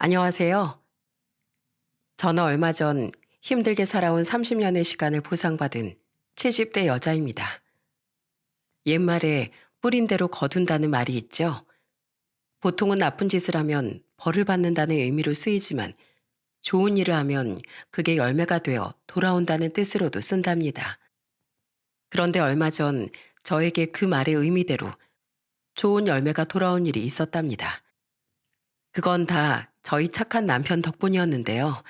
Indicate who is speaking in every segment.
Speaker 1: 안녕하세요. 저는 얼마 전 힘들게 살아온 30년의 시간을 보상받은 70대 여자입니다. 옛말에 뿌린 대로 거둔다는 말이 있죠. 보통은 나쁜 짓을 하면 벌을 받는다는 의미로 쓰이지만 좋은 일을 하면 그게 열매가 되어 돌아온다는 뜻으로도 쓴답니다. 그런데 얼마 전 저에게 그 말의 의미대로 좋은 열매가 돌아온 일이 있었답니다. 그건 다 저희 착한 남편 덕분이었는데요.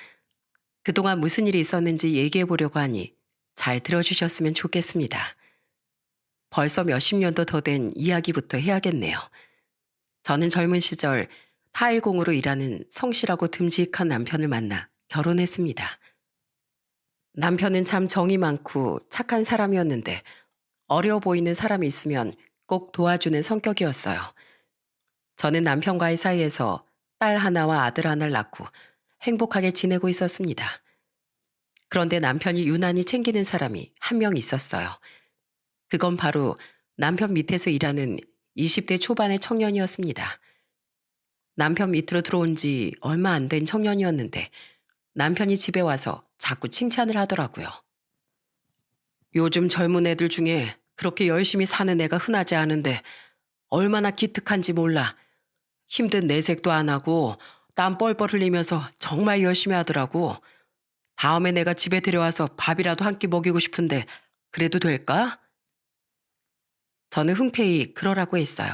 Speaker 1: 그동안 무슨 일이 있었는지 얘기해 보려고 하니 잘 들어주셨으면 좋겠습니다. 벌써 몇십 년도 더 된 이야기부터 해야겠네요. 저는 젊은 시절 타일공으로 일하는 성실하고 듬직한 남편을 만나 결혼했습니다. 남편은 참 정이 많고 착한 사람이었는데 어려워 보이는 사람이 있으면 꼭 도와주는 성격이었어요. 저는 남편과의 사이에서 딸 하나와 아들 하나를 낳고 행복하게 지내고 있었습니다. 그런데 남편이 유난히 챙기는 사람이 한 명 있었어요. 그건 바로 남편 밑에서 일하는 20대 초반의 청년이었습니다. 남편 밑으로 들어온 지 얼마 안 된 청년이었는데 남편이 집에 와서 자꾸 칭찬을 하더라고요. 요즘 젊은 애들 중에 그렇게 열심히 사는 애가 흔하지 않은데 얼마나 기특한지 몰라. 힘든 내색도 안 하고 땀 뻘뻘 흘리면서 정말 열심히 하더라고. 다음에 내가 집에 데려와서 밥이라도 한 끼 먹이고 싶은데 그래도 될까? 저는 흔쾌히 그러라고 했어요.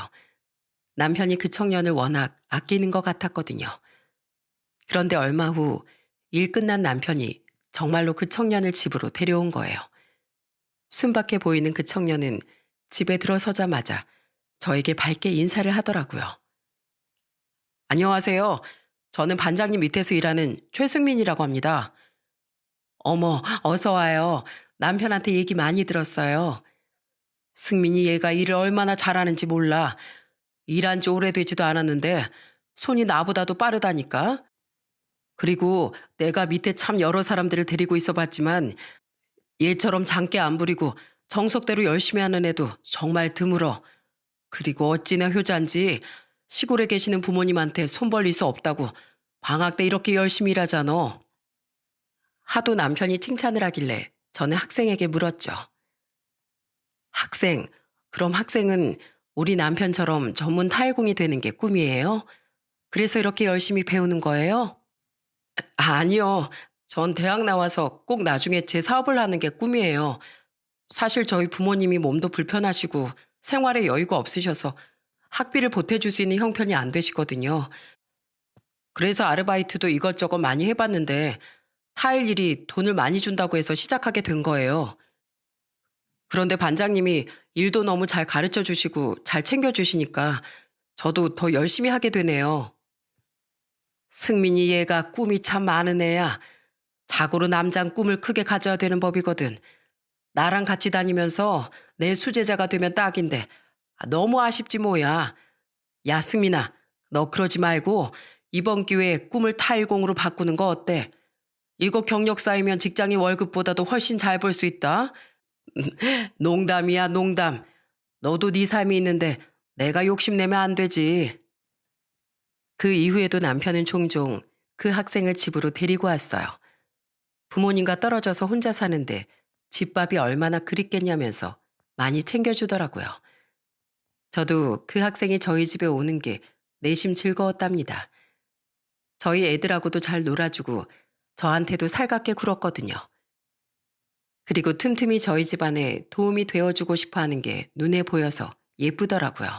Speaker 1: 남편이 그 청년을 워낙 아끼는 것 같았거든요. 그런데 얼마 후 일 끝난 남편이 정말로 그 청년을 집으로 데려온 거예요. 순박해 보이는 그 청년은 집에 들어서자마자 저에게 밝게 인사를 하더라고요. 안녕하세요. 저는 반장님 밑에서 일하는 최승민이라고 합니다. 어머, 어서 와요. 남편한테 얘기 많이 들었어요. 승민이 얘가 일을 얼마나 잘하는지 몰라. 일한 지 오래되지도 않았는데 손이 나보다도 빠르다니까. 그리고 내가 밑에 참 여러 사람들을 데리고 있어 봤지만 얘처럼 장깨 안 부리고 정석대로 열심히 하는 애도 정말 드물어. 그리고 어찌나 효자인지 시골에 계시는 부모님한테 손 벌릴 수 없다고 방학 때 이렇게 열심히 일하잖아. 하도 남편이 칭찬을 하길래 저는 학생에게 물었죠. 학생, 그럼 학생은 우리 남편처럼 전문 타일공이 되는 게 꿈이에요? 그래서 이렇게 열심히 배우는 거예요? 아니요. 전 대학 나와서 꼭 나중에 제 사업을 하는 게 꿈이에요. 사실 저희 부모님이 몸도 불편하시고 생활에 여유가 없으셔서 학비를 보태줄 수 있는 형편이 안 되시거든요. 그래서 아르바이트도 이것저것 많이 해봤는데 타일 일이 돈을 많이 준다고 해서 시작하게 된 거예요. 그런데 반장님이 일도 너무 잘 가르쳐 주시고 잘 챙겨 주시니까 저도 더 열심히 하게 되네요. 승민이 얘가 꿈이 참 많은 애야. 자고로 남장 꿈을 크게 가져야 되는 법이거든. 나랑 같이 다니면서 내 수제자가 되면 딱인데 너무 아쉽지 뭐야. 야 승민아, 너 그러지 말고 이번 기회에 꿈을 타일공으로 바꾸는 거 어때? 이거 경력 쌓이면 직장인 월급보다도 훨씬 잘 벌 수 있다. 농담이야 농담. 너도 네 삶이 있는데 내가 욕심내면 안 되지. 그 이후에도 남편은 종종 그 학생을 집으로 데리고 왔어요. 부모님과 떨어져서 혼자 사는데 집밥이 얼마나 그립겠냐면서 많이 챙겨주더라고요. 저도 그 학생이 저희 집에 오는 게 내심 즐거웠답니다. 저희 애들하고도 잘 놀아주고 저한테도 살갑게 굴었거든요. 그리고 틈틈이 저희 집안에 도움이 되어주고 싶어 하는 게 눈에 보여서 예쁘더라고요.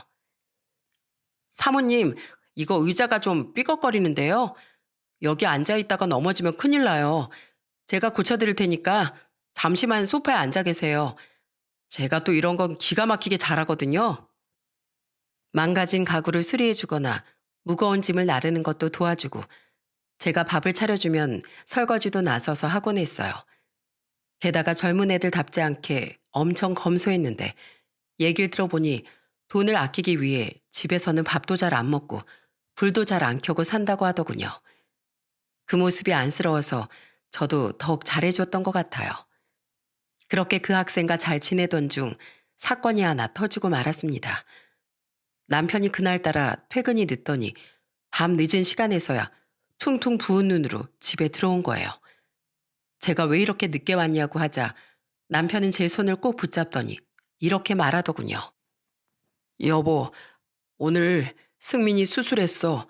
Speaker 1: 사모님, 이거 의자가 좀 삐걱거리는데요. 여기 앉아있다가 넘어지면 큰일 나요. 제가 고쳐드릴 테니까 잠시만 소파에 앉아 계세요. 제가 또 이런 건 기가 막히게 잘하거든요. 망가진 가구를 수리해주거나 무거운 짐을 나르는 것도 도와주고 제가 밥을 차려주면 설거지도 나서서 하곤 했어요. 게다가 젊은 애들답지 않게 엄청 검소했는데 얘기를 들어보니 돈을 아끼기 위해 집에서는 밥도 잘 안 먹고 불도 잘 안 켜고 산다고 하더군요. 그 모습이 안쓰러워서 저도 더욱 잘해줬던 것 같아요. 그렇게 그 학생과 잘 지내던 중 사건이 하나 터지고 말았습니다. 남편이 그날따라 퇴근이 늦더니 밤 늦은 시간에서야 퉁퉁 부은 눈으로 집에 들어온 거예요. 제가 왜 이렇게 늦게 왔냐고 하자 남편은 제 손을 꼭 붙잡더니 이렇게 말하더군요. 여보, 오늘 승민이 수술했어.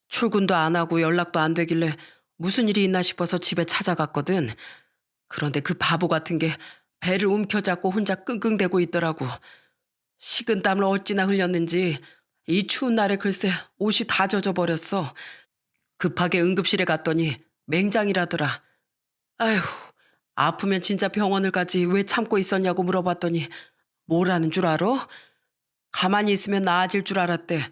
Speaker 1: 출근도 안 하고 연락도 안 되길래 무슨 일이 있나 싶어서 집에 찾아갔거든. 그런데 그 바보 같은 게 배를 움켜잡고 혼자 끙끙대고 있더라고. 식은땀을 어찌나 흘렸는지 이 추운 날에 글쎄 옷이 다 젖어버렸어. 급하게 응급실에 갔더니 맹장이라더라. 아휴, 아프면 진짜 병원을 가지 왜 참고 있었냐고 물어봤더니 뭐라는 줄 알아? 가만히 있으면 나아질 줄 알았대.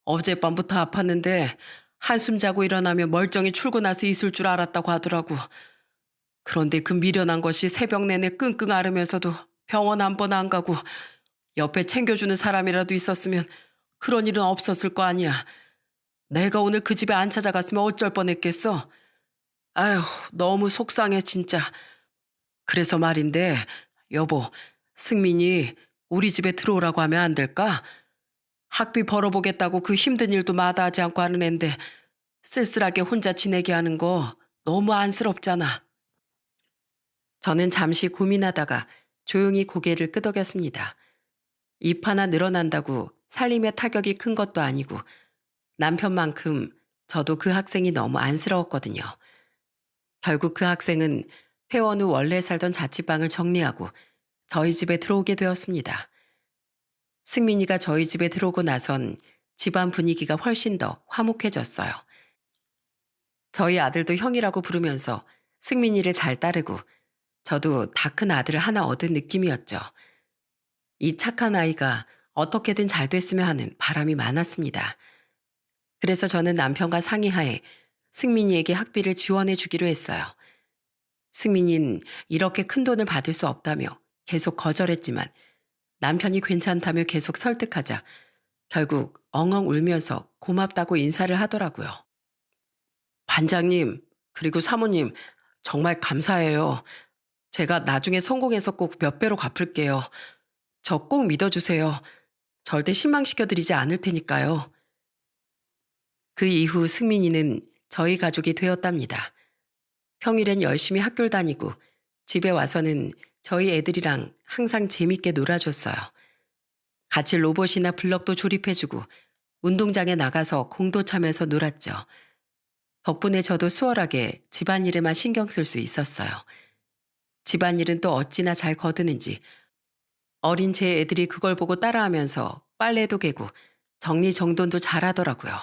Speaker 1: 어젯밤부터 아팠는데 한숨 자고 일어나면 멀쩡히 출근해서 있을 줄 알았다고 하더라고. 그런데 그 미련한 것이 새벽 내내 끙끙 앓으면서도 병원 한 번 안 가고 옆에 챙겨주는 사람이라도 있었으면 그런 일은 없었을 거 아니야. 내가 오늘 그 집에 안 찾아갔으면 어쩔 뻔했겠어. 아휴, 너무 속상해 진짜. 그래서 말인데 여보, 승민이 우리 집에 들어오라고 하면 안 될까? 학비 벌어보겠다고 그 힘든 일도 마다하지 않고 하는 앤데 쓸쓸하게 혼자 지내게 하는 거 너무 안쓰럽잖아. 저는 잠시 고민하다가 조용히 고개를 끄덕였습니다. 입 하나 늘어난다고 살림에 타격이 큰 것도 아니고 남편만큼 저도 그 학생이 너무 안쓰러웠거든요. 결국 그 학생은 퇴원 후 원래 살던 자취방을 정리하고 저희 집에 들어오게 되었습니다. 승민이가 저희 집에 들어오고 나선 집안 분위기가 훨씬 더 화목해졌어요. 저희 아들도 형이라고 부르면서 승민이를 잘 따르고 저도 다 큰 아들을 하나 얻은 느낌이었죠. 이 착한 아이가 어떻게든 잘 됐으면 하는 바람이 많았습니다. 그래서 저는 남편과 상의하에 승민이에게 학비를 지원해 주기로 했어요. 승민이는 이렇게 큰 돈을 받을 수 없다며 계속 거절했지만 남편이 괜찮다며 계속 설득하자 결국 엉엉 울면서 고맙다고 인사를 하더라고요. 반장님, 그리고 사모님, 정말 감사해요. 제가 나중에 성공해서 꼭 몇 배로 갚을게요. 저 꼭 믿어주세요. 절대 실망시켜드리지 않을 테니까요. 그 이후 승민이는 저희 가족이 되었답니다. 평일엔 열심히 학교를 다니고 집에 와서는 저희 애들이랑 항상 재밌게 놀아줬어요. 같이 로봇이나 블럭도 조립해주고 운동장에 나가서 공도 차면서 놀았죠. 덕분에 저도 수월하게 집안일에만 신경 쓸 수 있었어요. 집안일은 또 어찌나 잘 거드는지 어린 제 애들이 그걸 보고 따라하면서 빨래도 개고 정리정돈도 잘하더라고요.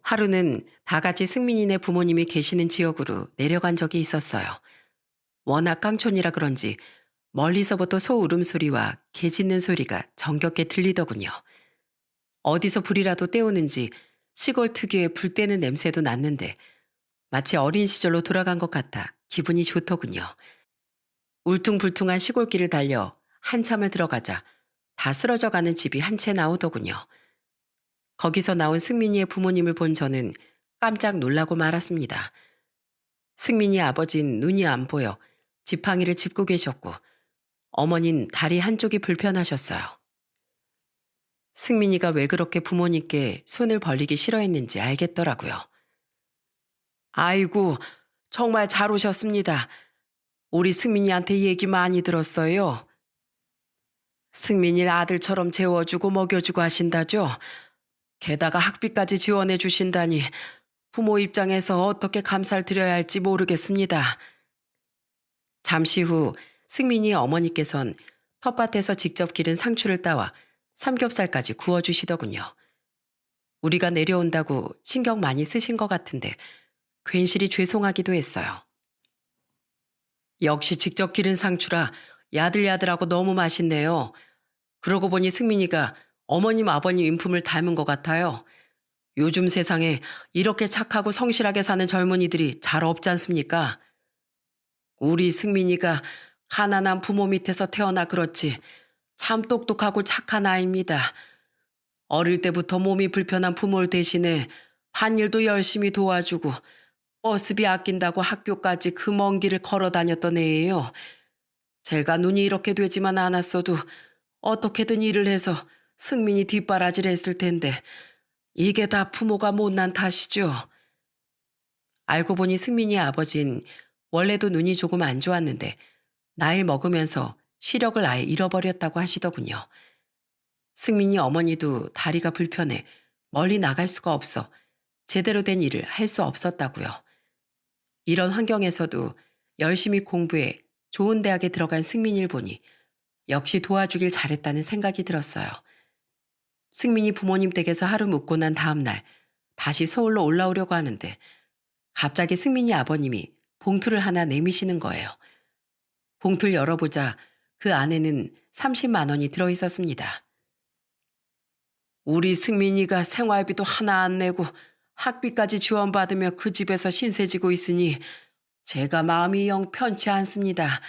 Speaker 1: 하루는 다 같이 승민이네 부모님이 계시는 지역으로 내려간 적이 있었어요. 워낙 깡촌이라 그런지 멀리서부터 소 울음소리와 개 짖는 소리가 정겹게 들리더군요. 어디서 불이라도 때우는지 시골 특유의 불 때는 냄새도 났는데 마치 어린 시절로 돌아간 것 같아 기분이 좋더군요. 울퉁불퉁한 시골길을 달려 한참을 들어가자 다 쓰러져가는 집이 한 채 나오더군요. 거기서 나온 승민이의 부모님을 본 저는 깜짝 놀라고 말았습니다. 승민이 아버진 눈이 안 보여 지팡이를 짚고 계셨고 어머닌 다리 한쪽이 불편하셨어요. 승민이가 왜 그렇게 부모님께 손을 벌리기 싫어했는지 알겠더라고요. 아이고, 정말 잘 오셨습니다. 우리 승민이한테 얘기 많이 들었어요. 승민이를 아들처럼 재워주고 먹여주고 하신다죠. 게다가 학비까지 지원해 주신다니 부모 입장에서 어떻게 감사를 드려야 할지 모르겠습니다. 잠시 후 승민이 어머니께선 텃밭에서 직접 기른 상추를 따와 삼겹살까지 구워주시더군요. 우리가 내려온다고 신경 많이 쓰신 것 같은데 괜시리 죄송하기도 했어요. 역시 직접 기른 상추라 야들야들하고 너무 맛있네요. 그러고 보니 승민이가 어머님 아버님 인품을 닮은 것 같아요. 요즘 세상에 이렇게 착하고 성실하게 사는 젊은이들이 잘 없지 않습니까? 우리 승민이가 가난한 부모 밑에서 태어나 그렇지 참 똑똑하고 착한 아이입니다. 어릴 때부터 몸이 불편한 부모를 대신해 밭일도 열심히 도와주고 버스비 아낀다고 학교까지 그 먼 길을 걸어 다녔던 애예요. 제가 눈이 이렇게 되지만 않았어도 어떻게든 일을 해서 승민이 뒷바라지를 했을 텐데 이게 다 부모가 못난 탓이죠. 알고 보니 승민이의 아버진 원래도 눈이 조금 안 좋았는데 나이 먹으면서 시력을 아예 잃어버렸다고 하시더군요. 승민이 어머니도 다리가 불편해 멀리 나갈 수가 없어 제대로 된 일을 할 수 없었다고요. 이런 환경에서도 열심히 공부해 좋은 대학에 들어간 승민이를 보니 역시 도와주길 잘했다는 생각이 들었어요. 승민이 부모님 댁에서 하루 묵고 난 다음 날 다시 서울로 올라오려고 하는데 갑자기 승민이 아버님이 봉투를 하나 내미시는 거예요. 봉투를 열어보자 그 안에는 30만 원이 들어있었습니다. 우리 승민이가 생활비도 하나 안 내고 학비까지 지원받으며 그 집에서 신세지고 있으니 제가 마음이 영 편치 않습니다.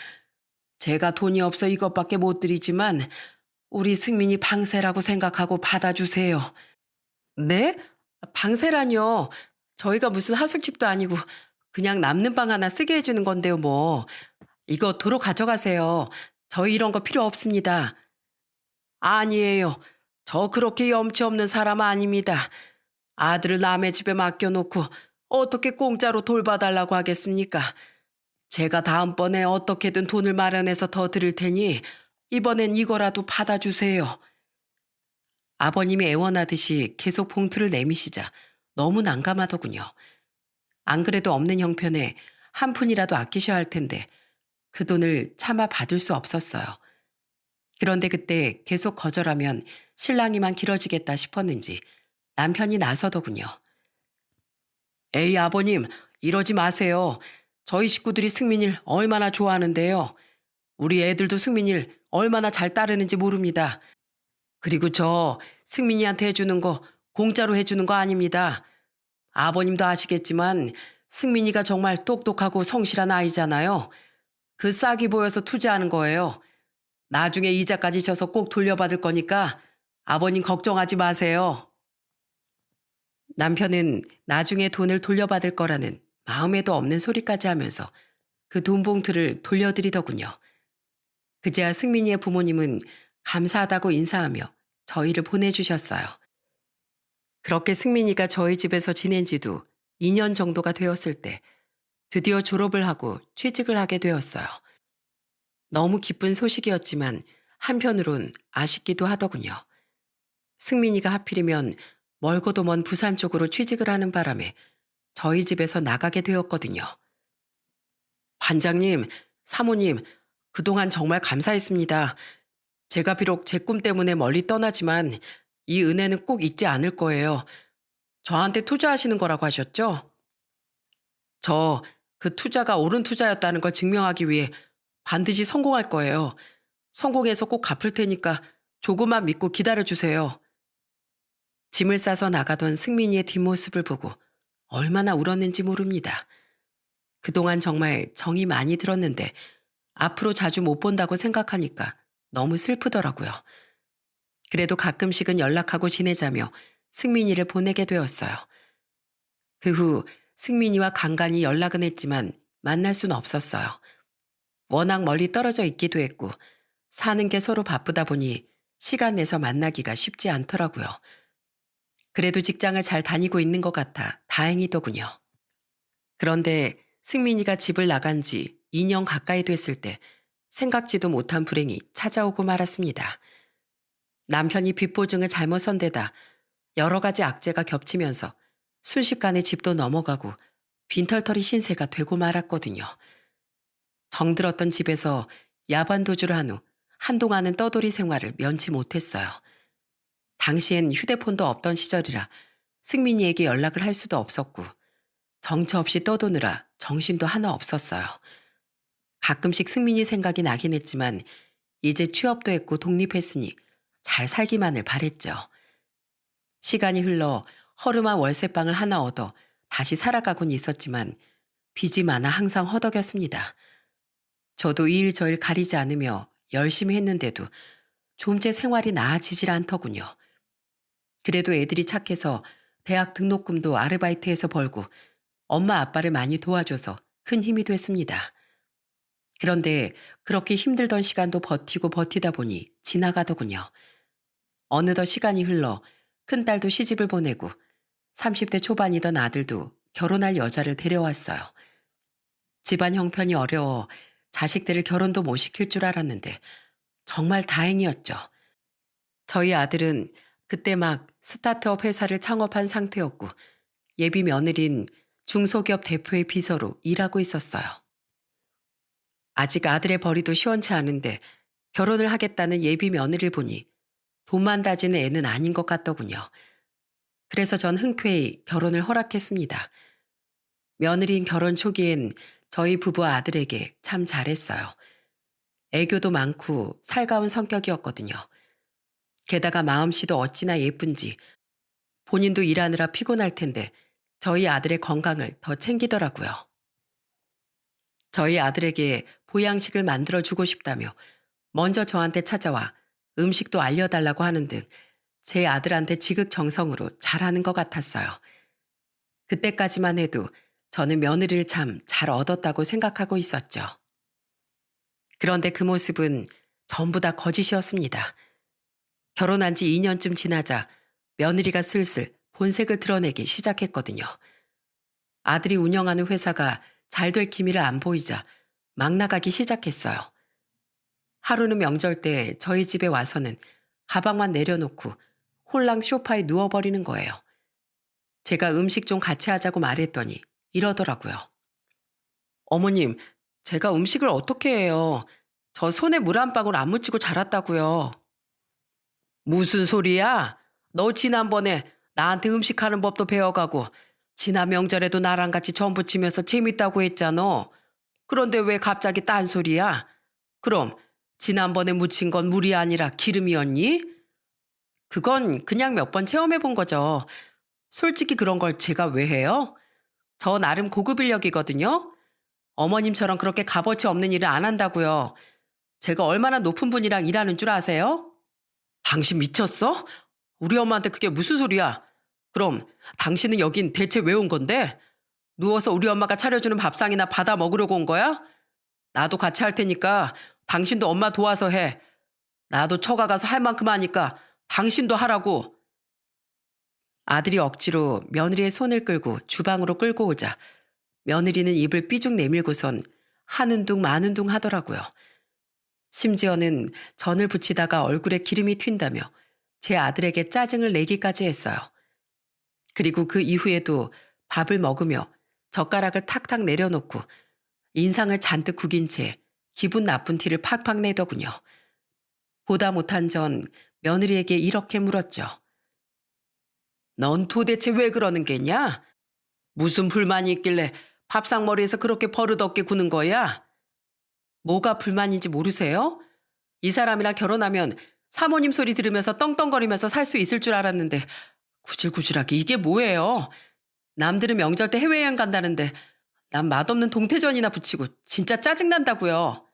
Speaker 1: 제가 돈이 없어 이것밖에 못 드리지만 우리 승민이 방세라고 생각하고 받아주세요. 네? 방세라뇨. 저희가 무슨 하숙집도 아니고 그냥 남는 방 하나 쓰게 해주는 건데요, 뭐. 이거 도로 가져가세요. 저희 이런 거 필요 없습니다. 아니에요. 저 그렇게 염치 없는 사람 아닙니다. 아들을 남의 집에 맡겨놓고 어떻게 공짜로 돌봐달라고 하겠습니까? 제가 다음번에 어떻게든 돈을 마련해서 더 드릴 테니 이번엔 이거라도 받아주세요. 아버님이 애원하듯이 계속 봉투를 내미시자 너무 난감하더군요. 안 그래도 없는 형편에 한 푼이라도 아끼셔야 할 텐데 그 돈을 차마 받을 수 없었어요. 그런데 그때 계속 거절하면 실랑이만 길어지겠다 싶었는지 남편이 나서더군요. 에이 아버님 이러지 마세요. 저희 식구들이 승민이를 얼마나 좋아하는데요. 우리 애들도 승민이를 얼마나 잘 따르는지 모릅니다. 그리고 저 승민이한테 해주는 거 공짜로 해주는 거 아닙니다. 아버님도 아시겠지만 승민이가 정말 똑똑하고 성실한 아이잖아요. 그 싹이 보여서 투자하는 거예요. 나중에 이자까지 져서 꼭 돌려받을 거니까 아버님 걱정하지 마세요. 남편은 나중에 돈을 돌려받을 거라는 마음에도 없는 소리까지 하면서 그 돈 봉투를 돌려드리더군요. 그제야 승민이의 부모님은 감사하다고 인사하며 저희를 보내주셨어요. 그렇게 승민이가 저희 집에서 지낸 지도 2년 정도가 되었을 때 드디어 졸업을 하고 취직을 하게 되었어요. 너무 기쁜 소식이었지만 한편으론 아쉽기도 하더군요. 승민이가 하필이면 멀고도 먼 부산 쪽으로 취직을 하는 바람에 저희 집에서 나가게 되었거든요. 반장님, 사모님, 그동안 정말 감사했습니다. 제가 비록 제 꿈 때문에 멀리 떠나지만 이 은혜는 꼭 잊지 않을 거예요. 저한테 투자하시는 거라고 하셨죠? 저 그 투자가 옳은 투자였다는 걸 증명하기 위해 반드시 성공할 거예요. 성공해서 꼭 갚을 테니까 조금만 믿고 기다려주세요. 짐을 싸서 나가던 승민이의 뒷모습을 보고 얼마나 울었는지 모릅니다. 그동안 정말 정이 많이 들었는데 앞으로 자주 못 본다고 생각하니까 너무 슬프더라고요. 그래도 가끔씩은 연락하고 지내자며 승민이를 보내게 되었어요. 그 후 승민이와 간간히 연락은 했지만 만날 수는 없었어요. 워낙 멀리 떨어져 있기도 했고 사는 게 서로 바쁘다 보니 시간 내서 만나기가 쉽지 않더라고요. 그래도 직장을 잘 다니고 있는 것 같아 다행이더군요. 그런데 승민이가 집을 나간 지 2년 가까이 됐을 때 생각지도 못한 불행이 찾아오고 말았습니다. 남편이 빚보증을 잘못 선 데다 여러 가지 악재가 겹치면서 순식간에 집도 넘어가고 빈털터리 신세가 되고 말았거든요. 정들었던 집에서 야반도주를 한 후 한동안은 떠돌이 생활을 면치 못했어요. 당시엔 휴대폰도 없던 시절이라 승민이에게 연락을 할 수도 없었고 정처 없이 떠도느라 정신도 하나 없었어요. 가끔씩 승민이 생각이 나긴 했지만 이제 취업도 했고 독립했으니 잘 살기만을 바랬죠. 시간이 흘러 허름한 월세방을 하나 얻어 다시 살아가곤 있었지만 빚이 많아 항상 허덕였습니다. 저도 이 일 저 일 가리지 않으며 열심히 했는데도 좀째 생활이 나아지질 않더군요. 그래도 애들이 착해서 대학 등록금도 아르바이트해서 벌고 엄마 아빠를 많이 도와줘서 큰 힘이 됐습니다. 그런데 그렇게 힘들던 시간도 버티고 버티다 보니 지나가더군요. 어느덧 시간이 흘러 큰딸도 시집을 보내고 30대 초반이던 아들도 결혼할 여자를 데려왔어요. 집안 형편이 어려워 자식들을 결혼도 못 시킬 줄 알았는데 정말 다행이었죠. 저희 아들은 그때 막 스타트업 회사를 창업한 상태였고 예비 며느린 중소기업 대표의 비서로 일하고 있었어요. 아직 아들의 벌이도 시원치 않은데 결혼을 하겠다는 예비 며느리를 보니 돈만 다지는 애는 아닌 것 같더군요. 그래서 전 흔쾌히 결혼을 허락했습니다. 며느리인 결혼 초기엔 저희 부부 아들에게 참 잘했어요. 애교도 많고 살가운 성격이었거든요. 게다가 마음씨도 어찌나 예쁜지 본인도 일하느라 피곤할 텐데 저희 아들의 건강을 더 챙기더라고요. 저희 아들에게 보양식을 만들어주고 싶다며 먼저 저한테 찾아와 음식도 알려달라고 하는 등 제 아들한테 지극정성으로 잘하는 것 같았어요. 그때까지만 해도 저는 며느리를 참 잘 얻었다고 생각하고 있었죠. 그런데 그 모습은 전부 다 거짓이었습니다. 결혼한 지 2년쯤 지나자 며느리가 슬슬 본색을 드러내기 시작했거든요. 아들이 운영하는 회사가 잘 될 기미를 안 보이자 막 나가기 시작했어요. 하루는 명절 때 저희 집에 와서는 가방만 내려놓고 홀랑 소파에 누워버리는 거예요. 제가 음식 좀 같이 하자고 말했더니 이러더라고요. 어머님, 제가 음식을 어떻게 해요? 저 손에 물 한 방울 안 묻히고 자랐다고요. 무슨 소리야? 너 지난번에 나한테 음식하는 법도 배워가고 지난 명절에도 나랑 같이 전 부치면서 재밌다고 했잖아. 그런데 왜 갑자기 딴소리야? 그럼 지난번에 묻힌 건 물이 아니라 기름이었니? 그건 그냥 몇 번 체험해 본 거죠. 솔직히 그런 걸 제가 왜 해요? 저 나름 고급 인력이거든요. 어머님처럼 그렇게 값어치 없는 일을 안 한다고요. 제가 얼마나 높은 분이랑 일하는 줄 아세요? 당신 미쳤어? 우리 엄마한테 그게 무슨 소리야? 그럼 당신은 여긴 대체 왜 온 건데? 누워서 우리 엄마가 차려주는 밥상이나 받아 먹으려고 온 거야? 나도 같이 할 테니까 당신도 엄마 도와서 해. 나도 처가 가서 할 만큼 하니까 당신도 하라고. 아들이 억지로 며느리의 손을 끌고 주방으로 끌고 오자 며느리는 입을 삐죽 내밀고선 하는 둥 마는 둥 하더라고요. 심지어는 전을 붙이다가 얼굴에 기름이 튄다며 제 아들에게 짜증을 내기까지 했어요. 그리고 그 이후에도 밥을 먹으며 젓가락을 탁탁 내려놓고 인상을 잔뜩 구긴 채 기분 나쁜 티를 팍팍 내더군요. 보다 못한 전 며느리에게 이렇게 물었죠. 넌 도대체 왜 그러는 게냐? 무슨 불만이 있길래 밥상머리에서 그렇게 버릇없게 구는 거야? 뭐가 불만인지 모르세요? 이 사람이랑 결혼하면 사모님 소리 들으면서 떵떵거리면서 살 수 있을 줄 알았는데 구질구질하게 이게 뭐예요? 남들은 명절 때 해외여행 간다는데 난 맛없는 동태전이나 부치고 진짜 짜증난다고요.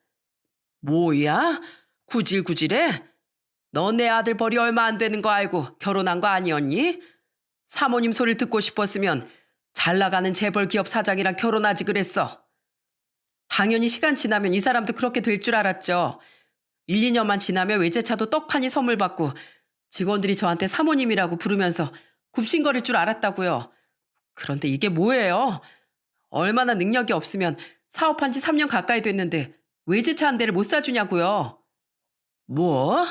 Speaker 1: 뭐야? 구질구질해? 너 내 아들 벌이 얼마 안 되는 거 알고 결혼한 거 아니었니? 사모님 소리를 듣고 싶었으면 잘 나가는 재벌 기업 사장이랑 결혼하지 그랬어. 당연히 시간 지나면 이 사람도 그렇게 될 줄 알았죠. 1, 2년만 지나면 외제차도 떡하니 선물 받고 직원들이 저한테 사모님이라고 부르면서 굽신거릴 줄 알았다고요. 그런데 이게 뭐예요? 얼마나 능력이 없으면 사업한 지 3년 가까이 됐는데 외제차 한 대를 못 사주냐고요. 뭐?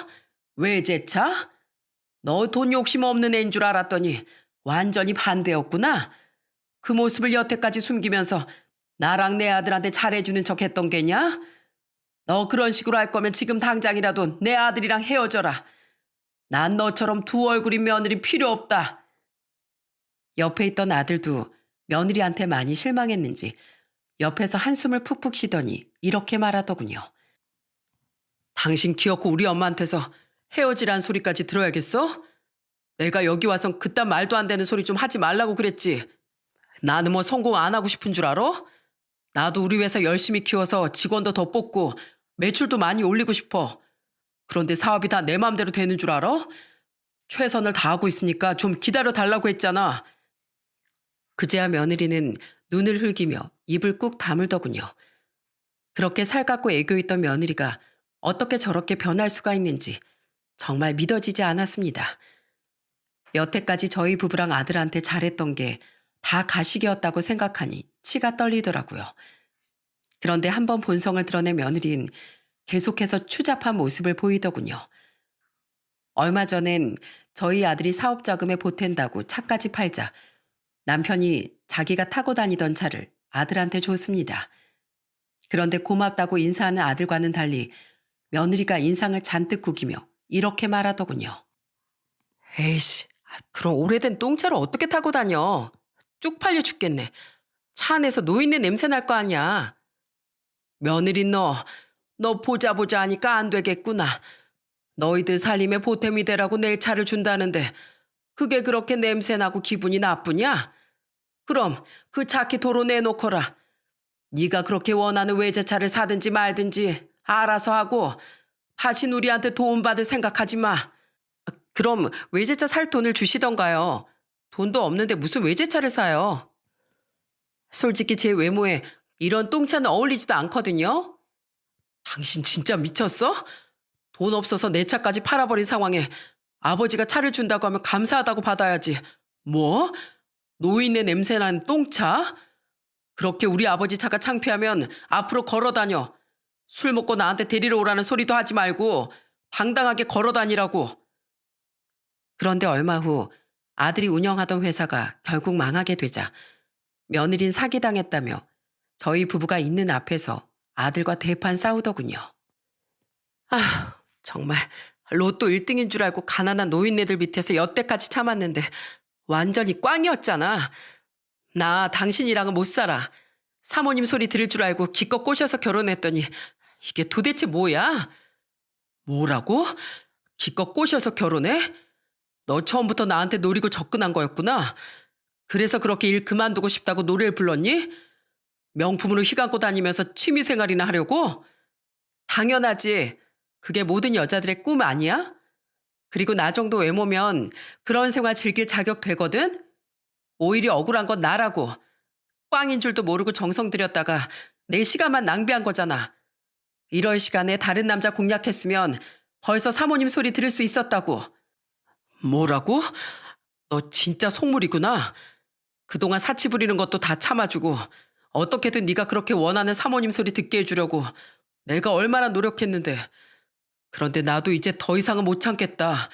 Speaker 1: 외제차? 너 돈 욕심 없는 애인 줄 알았더니 완전히 반대였구나. 그 모습을 여태까지 숨기면서 나랑 내 아들한테 잘해주는 척 했던 게냐? 너 그런 식으로 할 거면 지금 당장이라도 내 아들이랑 헤어져라. 난 너처럼 두 얼굴인 며느리 필요 없다. 옆에 있던 아들도 며느리한테 많이 실망했는지 옆에서 한숨을 푹푹 쉬더니 이렇게 말하더군요. 당신 기어코 우리 엄마한테서 헤어지란 소리까지 들어야겠어? 내가 여기 와선 그딴 말도 안 되는 소리 좀 하지 말라고 그랬지. 나는 뭐 성공 안 하고 싶은 줄 알아? 나도 우리 회사 열심히 키워서 직원도 더 뽑고 매출도 많이 올리고 싶어. 그런데 사업이 다 내 마음대로 되는 줄 알아? 최선을 다하고 있으니까 좀 기다려 달라고 했잖아. 그제야 며느리는 눈을 흘기며 입을 꾹 다물더군요. 그렇게 살갑고 애교 있던 며느리가 어떻게 저렇게 변할 수가 있는지 정말 믿어지지 않았습니다. 여태까지 저희 부부랑 아들한테 잘했던 게 다 가식이었다고 생각하니 치가 떨리더라고요. 그런데 한번 본성을 드러낸 며느리는 계속해서 추잡한 모습을 보이더군요. 얼마 전엔 저희 아들이 사업 자금에 보탠다고 차까지 팔자 남편이 자기가 타고 다니던 차를 아들한테 줬습니다. 그런데 고맙다고 인사하는 아들과는 달리 며느리가 인상을 잔뜩 구기며 이렇게 말하더군요. 에이씨, 그럼 오래된 똥차를 어떻게 타고 다녀? 쪽팔려 죽겠네. 차 안에서 노인네 냄새 날 거 아니야. 며느리 너 보자 보자 하니까 안 되겠구나. 너희들 살림에 보탬이 되라고 내 차를 준다는데 그게 그렇게 냄새나고 기분이 나쁘냐? 그럼 그 차키 도로 내놓거라. 네가 그렇게 원하는 외제차를 사든지 말든지 알아서 하고 다신 우리한테 도움받을 생각하지 마. 그럼 외제차 살 돈을 주시던가요. 돈도 없는데 무슨 외제차를 사요. 솔직히 제 외모에 이런 똥차는 어울리지도 않거든요. 당신 진짜 미쳤어? 돈 없어서 내 차까지 팔아버린 상황에 아버지가 차를 준다고 하면 감사하다고 받아야지. 뭐? 노인네 냄새나는 똥차? 그렇게 우리 아버지 차가 창피하면 앞으로 걸어다녀. 술 먹고 나한테 데리러 오라는 소리도 하지 말고 당당하게 걸어다니라고. 그런데 얼마 후 아들이 운영하던 회사가 결국 망하게 되자 며느린 사기당했다며 저희 부부가 있는 앞에서 아들과 대판 싸우더군요. 아, 정말 로또 1등인 줄 알고 가난한 노인네들 밑에서 여태까지 참았는데 완전히 꽝이었잖아. 나 당신이랑은 못 살아. 사모님 소리 들을 줄 알고 기껏 꼬셔서 결혼했더니 이게 도대체 뭐야? 뭐라고? 기껏 꼬셔서 결혼해? 너 처음부터 나한테 노리고 접근한 거였구나. 그래서 그렇게 일 그만두고 싶다고 노래를 불렀니? 명품으로 휘감고 다니면서 취미생활이나 하려고? 당연하지. 그게 모든 여자들의 꿈 아니야? 그리고 나 정도 외모면 그런 생활 즐길 자격 되거든? 오히려 억울한 건 나라고. 꽝인 줄도 모르고 정성 들였다가 내 시간만 낭비한 거잖아. 이럴 시간에 다른 남자 공략했으면 벌써 사모님 소리 들을 수 있었다고. 뭐라고? 너 진짜 속물이구나. 그동안 사치 부리는 것도 다 참아주고 어떻게든 네가 그렇게 원하는 사모님 소리 듣게 해주려고 내가 얼마나 노력했는데. 그런데 나도 이제 더 이상은 못 참겠다.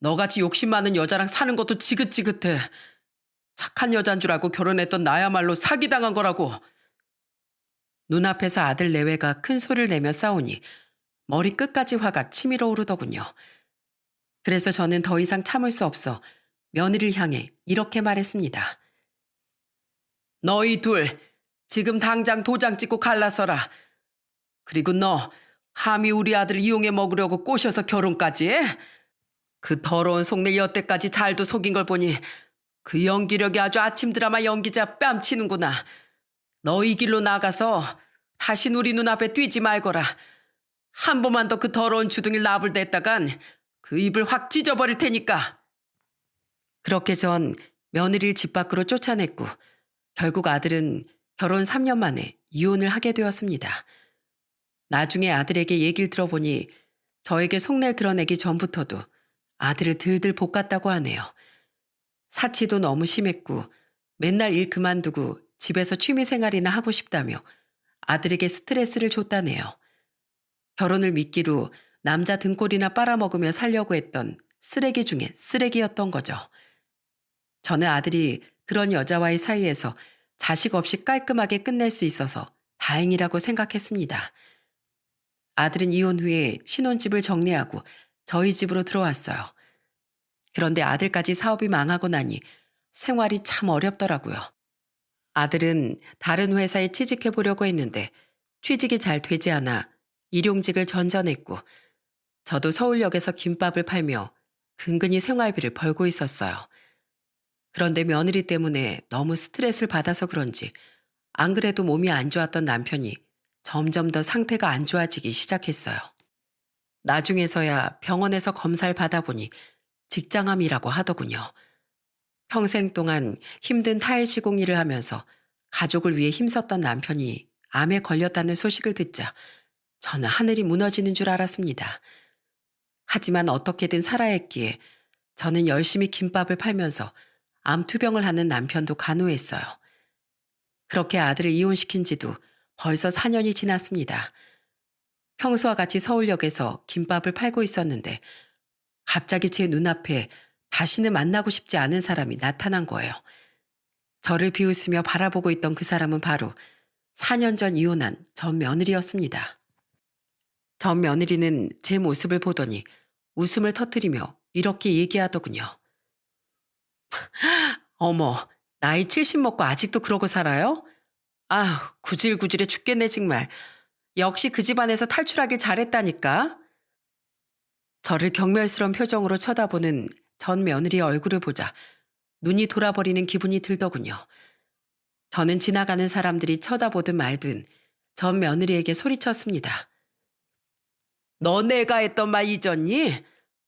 Speaker 1: 너같이 욕심 많은 여자랑 사는 것도 지긋지긋해. 착한 여잔 줄 알고 결혼했던 나야말로 사기당한 거라고. 눈앞에서 아들 내외가 큰 소리를 내며 싸우니 머리 끝까지 화가 치밀어 오르더군요. 그래서 저는 더 이상 참을 수 없어 며느리를 향해 이렇게 말했습니다. 너희 둘 지금 당장 도장 찍고 갈라서라. 그리고 너 감히 우리 아들 이용해 먹으려고 꼬셔서 결혼까지 해? 그 더러운 속내 여태까지 잘도 속인 걸 보니 그 연기력이 아주 아침 드라마 연기자 뺨치는구나. 너 이 길로 나가서 다신 우리 눈앞에 뛰지 말거라. 한 번만 더 그 더러운 주둥이를 나불댔다간 그 입을 확 찢어버릴 테니까. 그렇게 전 며느리를 집 밖으로 쫓아냈고 결국 아들은 결혼 3년 만에 이혼을 하게 되었습니다. 나중에 아들에게 얘기를 들어보니 저에게 속내를 드러내기 전부터도 아들을 들들 볶았다고 하네요. 사치도 너무 심했고 맨날 일 그만두고 집에서 취미생활이나 하고 싶다며 아들에게 스트레스를 줬다네요. 결혼을 미끼로 남자 등골이나 빨아먹으며 살려고 했던 쓰레기 중에 쓰레기였던 거죠. 저는 아들이 그런 여자와의 사이에서 자식 없이 깔끔하게 끝낼 수 있어서 다행이라고 생각했습니다. 아들은 이혼 후에 신혼집을 정리하고 저희 집으로 들어왔어요. 그런데 아들까지 사업이 망하고 나니 생활이 참 어렵더라고요. 아들은 다른 회사에 취직해 보려고 했는데 취직이 잘 되지 않아 일용직을 전전했고 저도 서울역에서 김밥을 팔며 근근히 생활비를 벌고 있었어요. 그런데 며느리 때문에 너무 스트레스를 받아서 그런지 안 그래도 몸이 안 좋았던 남편이 점점 더 상태가 안 좋아지기 시작했어요. 나중에서야 병원에서 검사를 받아보니 직장암이라고 하더군요. 평생 동안 힘든 타일 시공 일을 하면서 가족을 위해 힘썼던 남편이 암에 걸렸다는 소식을 듣자 저는 하늘이 무너지는 줄 알았습니다. 하지만 어떻게든 살아야 했기에 저는 열심히 김밥을 팔면서 암 투병을 하는 남편도 간호했어요. 그렇게 아들을 이혼시킨 지도 벌써 4년이 지났습니다. 평소와 같이 서울역에서 김밥을 팔고 있었는데 갑자기 제 눈앞에 다시는 만나고 싶지 않은 사람이 나타난 거예요. 저를 비웃으며 바라보고 있던 그 사람은 바로 4년 전 이혼한 전 며느리였습니다. 전 며느리는 제 모습을 보더니 웃음을 터뜨리며 이렇게 얘기하더군요. 어머, 나이 70 먹고 아직도 그러고 살아요? 아휴, 구질구질해 죽겠네 정말. 역시 그 집안에서 탈출하길 잘했다니까. 저를 경멸스러운 표정으로 쳐다보는 전 며느리의 얼굴을 보자 눈이 돌아버리는 기분이 들더군요. 저는 지나가는 사람들이 쳐다보든 말든 전 며느리에게 소리쳤습니다. 너 내가 했던 말 잊었니?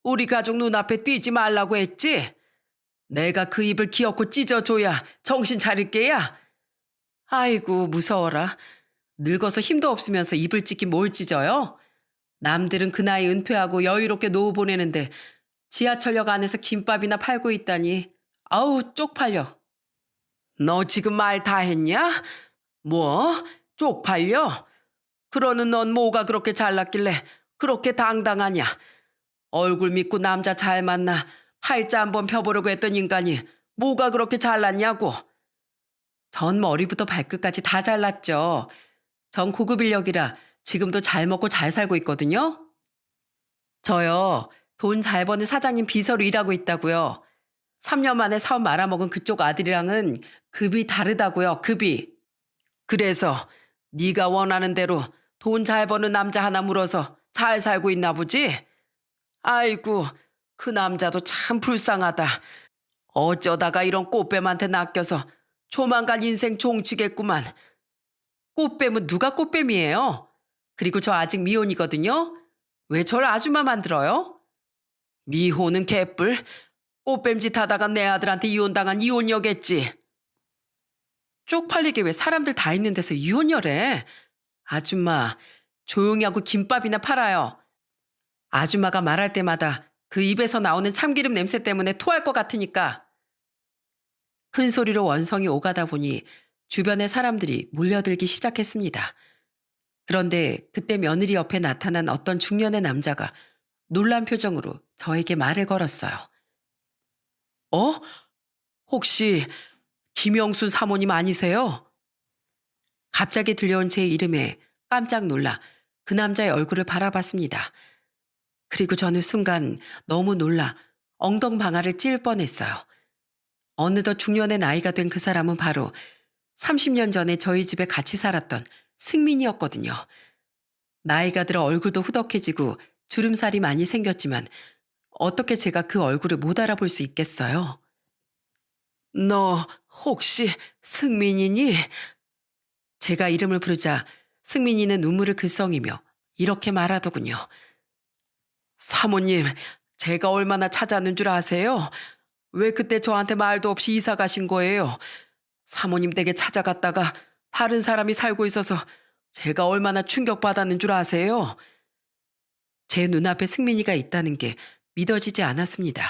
Speaker 1: 우리 가족 눈앞에 뛰지 말라고 했지? 내가 그 입을 기어코 찢어줘야 정신 차릴 게야. 아이고 무서워라. 늙어서 힘도 없으면서 입을 찢긴 뭘 찢어요? 남들은 그 나이 은퇴하고 여유롭게 노후 보내는데 지하철역 안에서 김밥이나 팔고 있다니. 아우 쪽팔려. 너 지금 말 다 했냐? 뭐? 쪽팔려? 그러는 넌 뭐가 그렇게 잘났길래 그렇게 당당하냐? 얼굴 믿고 남자 잘 만나 팔자 한번 펴보려고 했던 인간이 뭐가 그렇게 잘났냐고. 전 머리부터 발끝까지 다 잘났죠. 전 고급 인력이라 지금도 잘 먹고 잘 살고 있거든요. 저요, 돈 잘 버는 사장님 비서로 일하고 있다고요. 3년 만에 사업 말아먹은 그쪽 아들이랑은 급이 다르다고요, 급이. 그래서 네가 원하는 대로 돈 잘 버는 남자 하나 물어서 잘 살고 있나 보지? 아이고, 그 남자도 참 불쌍하다. 어쩌다가 이런 꽃뱀한테 낚여서 조만간 인생 종치겠구만. 꽃뱀은 누가 꽃뱀이에요? 그리고 저 아직 미혼이거든요. 왜 저를 아줌마 만들어요? 미혼은 개뿔. 꽃뱀짓 하다가 내 아들한테 이혼당한 이혼녀겠지. 쪽팔리게 왜 사람들 다 있는 데서 이혼녀래? 아줌마, 조용히 하고 김밥이나 팔아요. 아줌마가 말할 때마다 그 입에서 나오는 참기름 냄새 때문에 토할 것 같으니까. 큰 소리로 원성이 오가다 보니 주변의 사람들이 몰려들기 시작했습니다. 그런데 그때 며느리 옆에 나타난 어떤 중년의 남자가 놀란 표정으로 저에게 말을 걸었어요. 어? 혹시 김영순 사모님 아니세요? 갑자기 들려온 제 이름에 깜짝 놀라 그 남자의 얼굴을 바라봤습니다. 그리고 저는 순간 너무 놀라 엉덩방아를 찔 뻔했어요. 어느덧 중년의 나이가 된 그 사람은 바로 30년 전에 저희 집에 같이 살았던 승민이었거든요. 나이가 들어 얼굴도 후덕해지고 주름살이 많이 생겼지만 어떻게 제가 그 얼굴을 못 알아볼 수 있겠어요? 너 혹시 승민이니? 제가 이름을 부르자 승민이는 눈물을 글썽이며 이렇게 말하더군요. 사모님, 제가 얼마나 찾았는 줄 아세요? 왜 그때 저한테 말도 없이 이사 가신 거예요? 사모님 댁에 찾아갔다가 다른 사람이 살고 있어서 제가 얼마나 충격받았는 줄 아세요? 제 눈앞에 승민이가 있다는 게 믿어지지 않았습니다.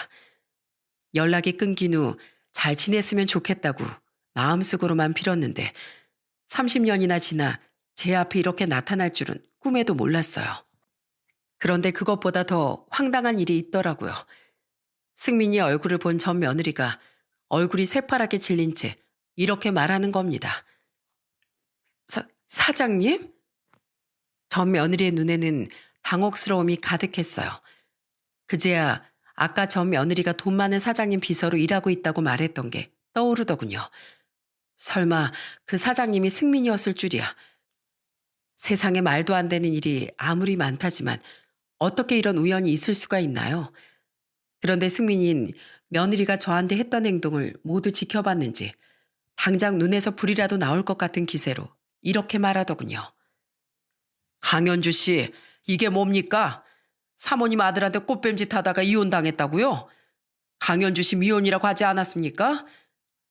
Speaker 1: 연락이 끊긴 후 잘 지냈으면 좋겠다고 마음속으로만 빌었는데 30년이나 지나 제 앞에 이렇게 나타날 줄은 꿈에도 몰랐어요. 그런데 그것보다 더 황당한 일이 있더라고요. 승민이 얼굴을 본 전 며느리가 얼굴이 새파랗게 질린 채 이렇게 말하는 겁니다. 사장님? 전 며느리의 눈에는 당혹스러움이 가득했어요. 그제야 아까 전 며느리가 돈 많은 사장님 비서로 일하고 있다고 말했던 게 떠오르더군요. 설마 그 사장님이 승민이었을 줄이야. 세상에 말도 안 되는 일이 아무리 많다지만 어떻게 이런 우연이 있을 수가 있나요? 그런데 승민이는 며느리가 저한테 했던 행동을 모두 지켜봤는지 당장 눈에서 불이라도 나올 것 같은 기세로 이렇게 말하더군요. 강현주 씨, 이게 뭡니까? 사모님 아들한테 꽃뱀짓 하다가 이혼당했다고요? 강현주 씨 미혼이라고 하지 않았습니까?